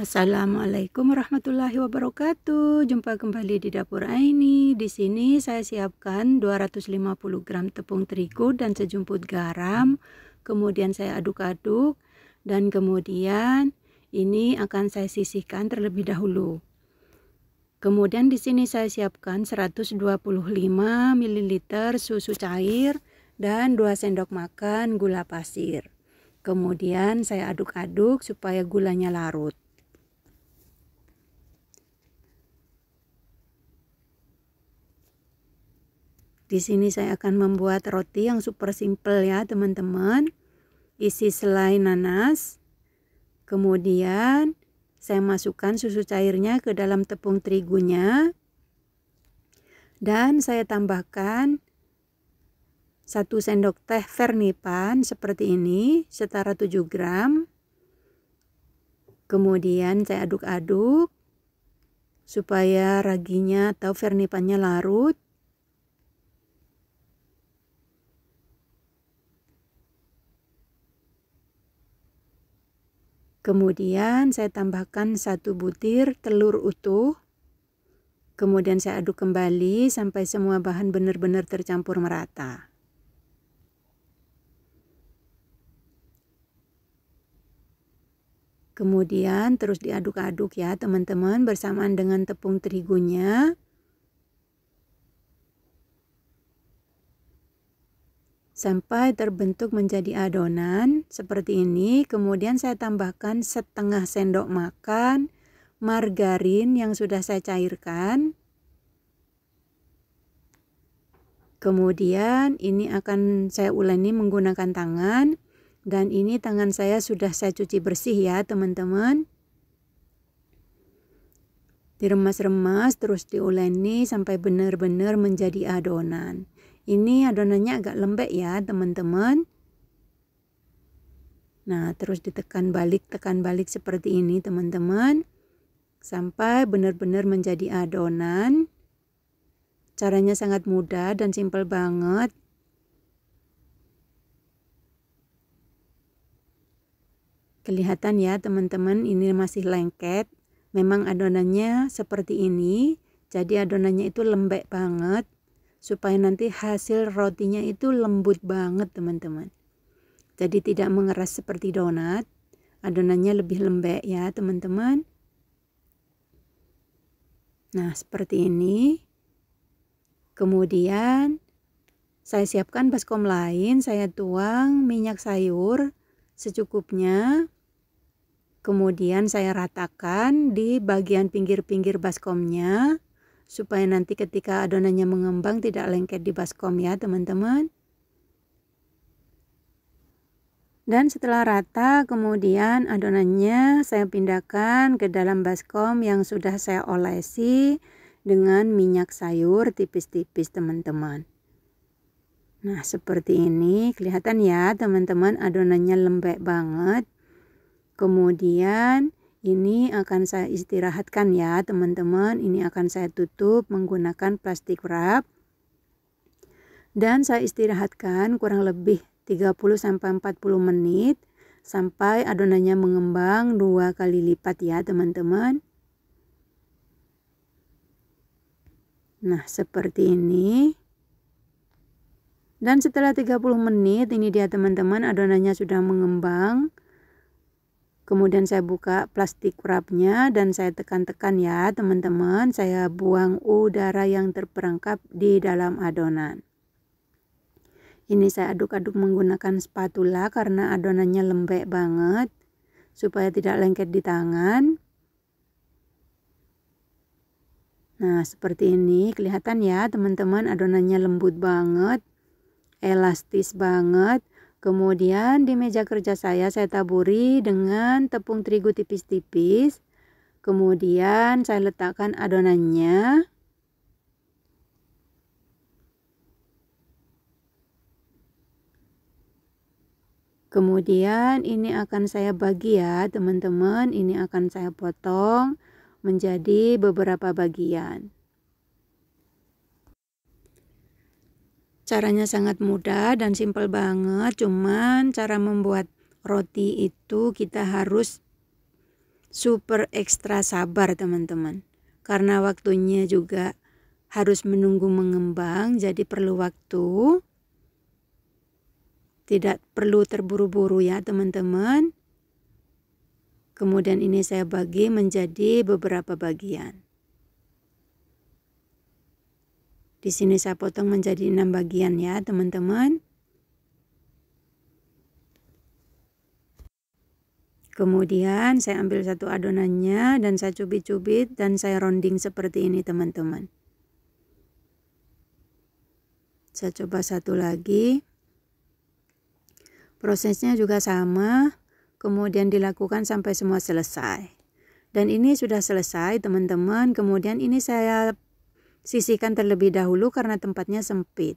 Assalamualaikum warahmatullahi wabarakatuh. Jumpa kembali di dapur Aini. Di sini saya siapkan 250 gram tepung terigu dan sejumput garam. Kemudian saya aduk-aduk dan kemudian ini akan saya sisihkan terlebih dahulu. Kemudian di sini saya siapkan 125 ml susu cair dan 2 sendok makan gula pasir. Kemudian saya aduk-aduk supaya gulanya larut. Di sini saya akan membuat roti yang super simple ya teman-teman. Isi selai nanas. Kemudian saya masukkan susu cairnya ke dalam tepung terigunya. Dan saya tambahkan 1 sendok teh vernipan seperti ini, setara 7 gram. Kemudian saya aduk-aduk supaya raginya atau vernipannya larut. Kemudian saya tambahkan 1 butir telur utuh. Kemudian saya aduk kembali sampai semua bahan benar-benar tercampur merata. Kemudian terus diaduk-aduk ya teman-teman bersamaan dengan tepung terigunya. Sampai terbentuk menjadi adonan seperti ini. Kemudian saya tambahkan setengah sendok makan margarin yang sudah saya cairkan. Kemudian ini akan saya uleni menggunakan tangan. Dan ini tangan saya sudah saya cuci bersih ya teman-teman. Diremas-remas terus diuleni sampai benar-benar menjadi adonan. Ini adonannya agak lembek ya teman-teman. Nah terus ditekan balik, tekan balik seperti ini teman-teman. Sampai benar-benar menjadi adonan. Caranya sangat mudah dan simpel banget. Kelihatan ya teman-teman ini masih lengket. Memang adonannya seperti ini. Jadi adonannya itu lembek banget. Supaya nanti hasil rotinya itu lembut banget teman-teman. Jadi tidak mengeras seperti donat. Adonannya lebih lembek ya teman-teman. Nah seperti ini. Kemudian saya siapkan baskom lain. Saya tuang minyak sayur secukupnya. Kemudian saya ratakan di bagian pinggir-pinggir baskomnya. Supaya nanti ketika adonannya mengembang tidak lengket di baskom ya teman-teman. Dan setelah rata kemudian adonannya saya pindahkan ke dalam baskom yang sudah saya olesi dengan minyak sayur tipis-tipis teman-teman. Nah seperti ini kelihatan ya teman-teman adonannya lembek banget. Kemudian ini akan saya istirahatkan ya teman-teman. Ini akan saya tutup menggunakan plastik wrap. Dan saya istirahatkan kurang lebih 30-40 menit. Sampai adonannya mengembang 2 kali lipat ya teman-teman. Nah seperti ini. Dan setelah 30 menit ini dia teman-teman adonannya sudah mengembang. Kemudian saya buka plastik wrapnya dan saya tekan-tekan ya teman-teman. Saya buang udara yang terperangkap di dalam adonan. Ini saya aduk-aduk menggunakan spatula karena adonannya lembek banget. Supaya tidak lengket di tangan. Nah seperti ini kelihatan ya teman-teman adonannya lembut banget. Elastis banget. Kemudian di meja kerja saya taburi dengan tepung terigu tipis-tipis. Kemudian saya letakkan adonannya. Kemudian ini akan saya bagi ya teman-teman. Ini akan saya potong menjadi beberapa bagian. Caranya sangat mudah dan simpel banget, cuman cara membuat roti itu kita harus super ekstra sabar teman-teman, karena waktunya juga harus menunggu mengembang, jadi perlu waktu, tidak perlu terburu-buru ya teman-teman. Kemudian ini saya bagi menjadi beberapa bagian. Di sini saya potong menjadi 6 bagian ya teman-teman. Kemudian saya ambil satu adonannya dan saya cubit-cubit dan saya rounding seperti ini teman-teman. Saya coba satu lagi. Prosesnya juga sama, kemudian dilakukan sampai semua selesai. Dan ini sudah selesai teman-teman. Kemudian ini saya sisihkan terlebih dahulu karena tempatnya sempit.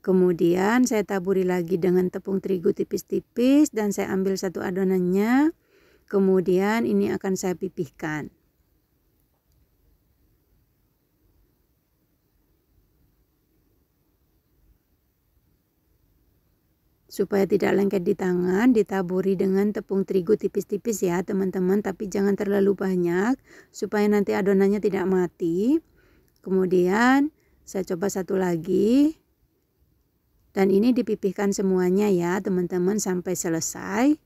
Kemudian saya taburi lagi dengan tepung terigu tipis-tipis dan saya ambil satu adonannya. Kemudian ini akan saya pipihkan. Supaya tidak lengket di tangan, ditaburi dengan tepung terigu tipis-tipis ya teman-teman, tapi jangan terlalu banyak supaya nanti adonannya tidak mati. Kemudian saya coba satu lagi, dan ini dipipihkan semuanya ya teman-teman sampai selesai.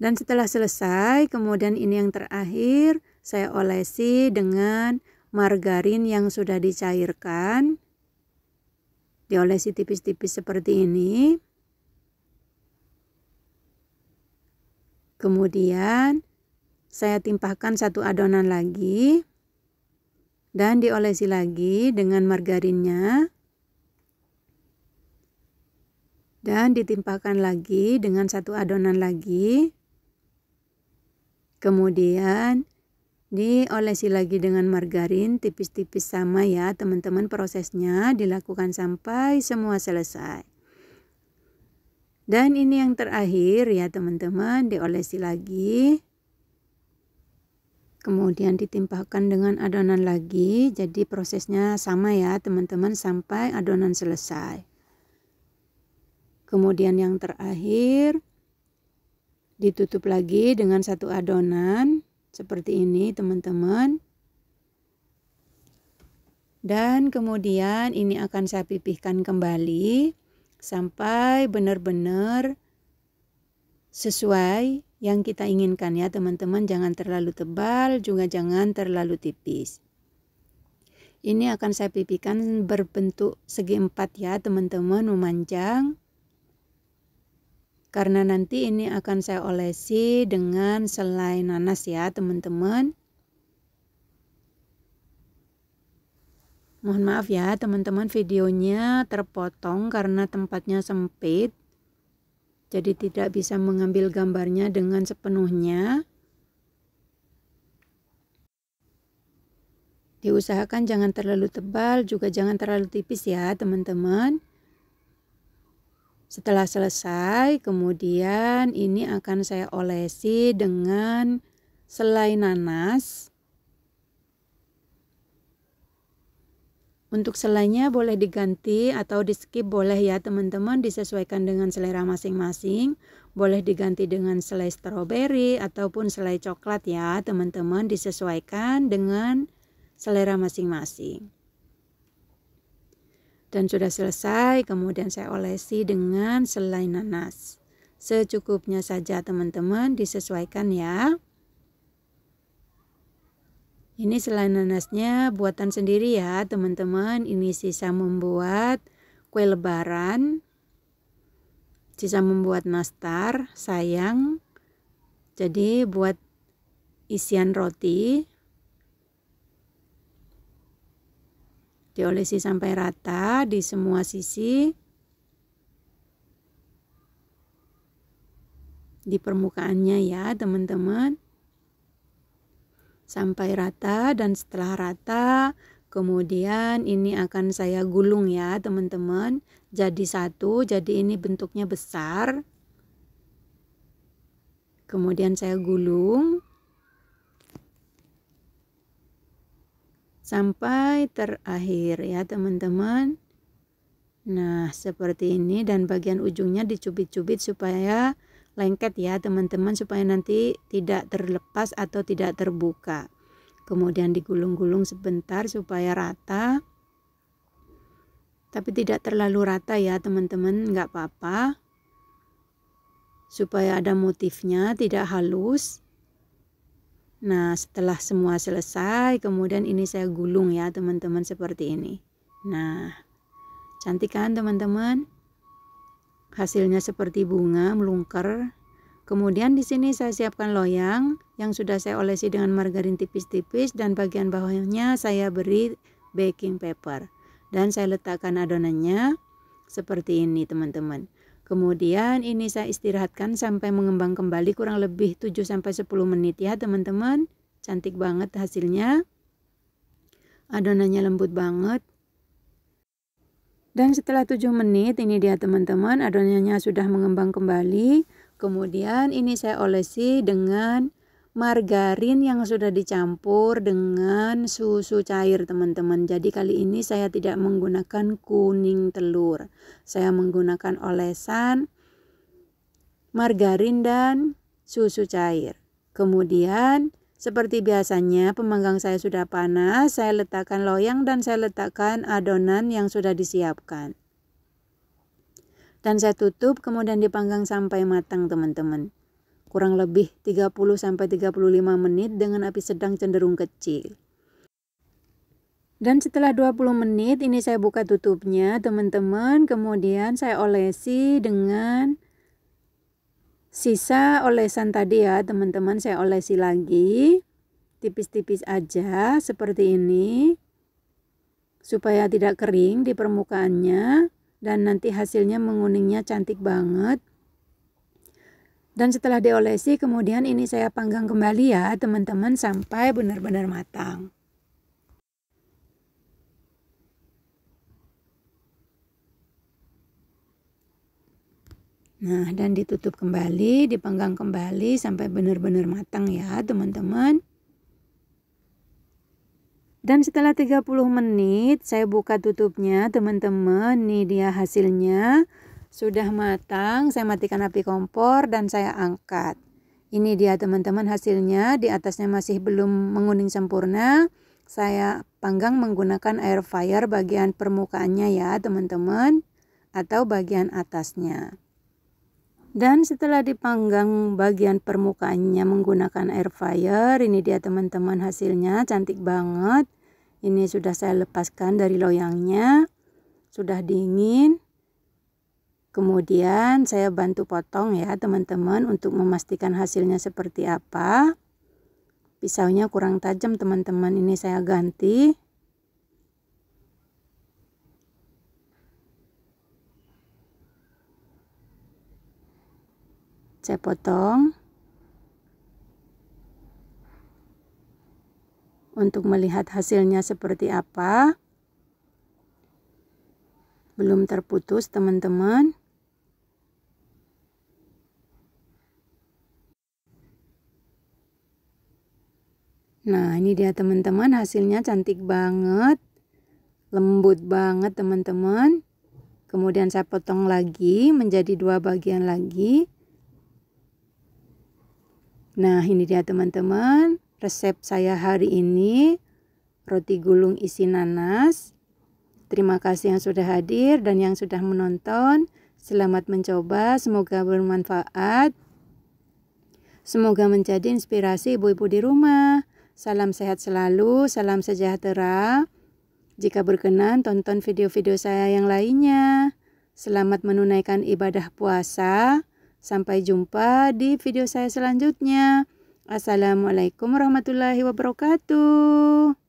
Dan setelah selesai, kemudian ini yang terakhir, saya olesi dengan margarin yang sudah dicairkan. Diolesi tipis-tipis seperti ini. Kemudian saya timpahkan satu adonan lagi dan diolesi lagi dengan margarinnya. Dan ditimpahkan lagi dengan satu adonan lagi. Kemudian diolesi lagi dengan margarin tipis-tipis sama ya teman-teman, prosesnya dilakukan sampai semua selesai. Dan ini yang terakhir ya teman-teman, diolesi lagi. Kemudian ditimpahkan dengan adonan lagi, jadi prosesnya sama ya teman-teman sampai adonan selesai. Kemudian yang terakhir ditutup lagi dengan satu adonan. Seperti ini teman-teman. Dan kemudian ini akan saya pipihkan kembali sampai benar-benar sesuai yang kita inginkan ya teman-teman. Jangan terlalu tebal, juga jangan terlalu tipis. Ini akan saya pipihkan berbentuk segi empat ya teman-teman, memanjang. Karena nanti ini akan saya olesi dengan selai nanas ya teman-teman. Mohon maaf ya teman-teman, videonya terpotong karena tempatnya sempit. Jadi tidak bisa mengambil gambarnya dengan sepenuhnya. Diusahakan jangan terlalu tebal, juga jangan terlalu tipis ya teman-teman. Setelah selesai, kemudian ini akan saya olesi dengan selai nanas. Untuk selainya boleh diganti atau di skip boleh ya teman-teman, disesuaikan dengan selera masing-masing. Boleh diganti dengan selai stroberi ataupun selai coklat ya teman-teman, disesuaikan dengan selera masing-masing. Dan sudah selesai, kemudian saya olesi dengan selai nanas. Secukupnya saja teman-teman, disesuaikan ya. Ini selai nanasnya buatan sendiri ya teman-teman. Ini sisa membuat kue lebaran, sisa membuat nastar, sayang. Jadi buat isian roti. Diolesi sampai rata di semua sisi. Di permukaannya ya teman-teman. Sampai rata, dan setelah rata kemudian ini akan saya gulung ya teman-teman. Jadi satu, jadi ini bentuknya besar. Kemudian saya gulung sampai terakhir ya teman-teman. Nah, seperti ini, dan bagian ujungnya dicubit-cubit supaya lengket ya teman-teman, supaya nanti tidak terlepas atau tidak terbuka. Kemudian digulung-gulung sebentar supaya rata, tapi tidak terlalu rata ya teman-teman, nggak apa-apa, supaya ada motifnya, tidak halus. Nah, setelah semua selesai, kemudian ini saya gulung ya teman-teman, seperti ini. Nah, cantik kan teman-teman? Hasilnya seperti bunga melungker. Kemudian di sini saya siapkan loyang yang sudah saya olesi dengan margarin tipis-tipis, dan bagian bawahnya saya beri baking paper. Dan saya letakkan adonannya seperti ini teman-teman. Kemudian ini saya istirahatkan sampai mengembang kembali kurang lebih 7-10 menit ya teman-teman. Cantik banget hasilnya. Adonannya lembut banget. Dan setelah 7 menit ini dia teman-teman, adonannya sudah mengembang kembali. Kemudian ini saya olesi dengan margarin yang sudah dicampur dengan susu cair teman-teman. Jadi kali ini saya tidak menggunakan kuning telur. Saya menggunakan olesan margarin dan susu cair. Kemudian seperti biasanya pemanggang saya sudah panas, saya letakkan loyang dan saya letakkan adonan yang sudah disiapkan. Dan saya tutup, kemudian dipanggang sampai matang teman-teman. Kurang lebih 30-35 menit dengan api sedang cenderung kecil. Dan setelah 20 menit ini saya buka tutupnya teman-teman. Kemudian saya olesi dengan sisa olesan tadi ya teman-teman. Saya olesi lagi tipis-tipis aja seperti ini, supaya tidak kering di permukaannya. Dan nanti hasilnya menguningnya cantik banget. Dan setelah diolesi, kemudian ini saya panggang kembali ya teman-teman sampai benar-benar matang. Nah, dan ditutup kembali, dipanggang kembali sampai benar-benar matang ya teman-teman. Dan setelah 30 menit saya buka tutupnya teman-teman. Nih dia hasilnya sudah matang. Saya matikan api kompor dan saya angkat. Ini dia teman-teman hasilnya. Di atasnya masih belum menguning sempurna. Saya panggang menggunakan air fryer bagian permukaannya ya teman-teman, atau bagian atasnya. Dan setelah dipanggang bagian permukaannya menggunakan air fryer, ini dia teman-teman hasilnya cantik banget. Ini sudah saya lepaskan dari loyangnya, sudah dingin. Kemudian saya bantu potong ya teman-teman untuk memastikan hasilnya seperti apa. Pisaunya kurang tajam teman-teman, ini saya ganti. Saya potong untuk melihat hasilnya seperti apa. Belum terputus teman-teman. Nah, ini dia teman-teman hasilnya cantik banget. Lembut banget teman-teman. Kemudian saya potong lagi menjadi 2 bagian lagi. Nah, ini dia teman-teman resep saya hari ini, roti gulung isi nanas. Terima kasih yang sudah hadir dan yang sudah menonton. Selamat mencoba, semoga bermanfaat. Semoga menjadi inspirasi ibu-ibu di rumah. Salam sehat selalu, salam sejahtera. Jika berkenan, tonton video-video saya yang lainnya. Selamat menunaikan ibadah puasa. Sampai jumpa di video saya selanjutnya. Assalamualaikum warahmatullahi wabarakatuh.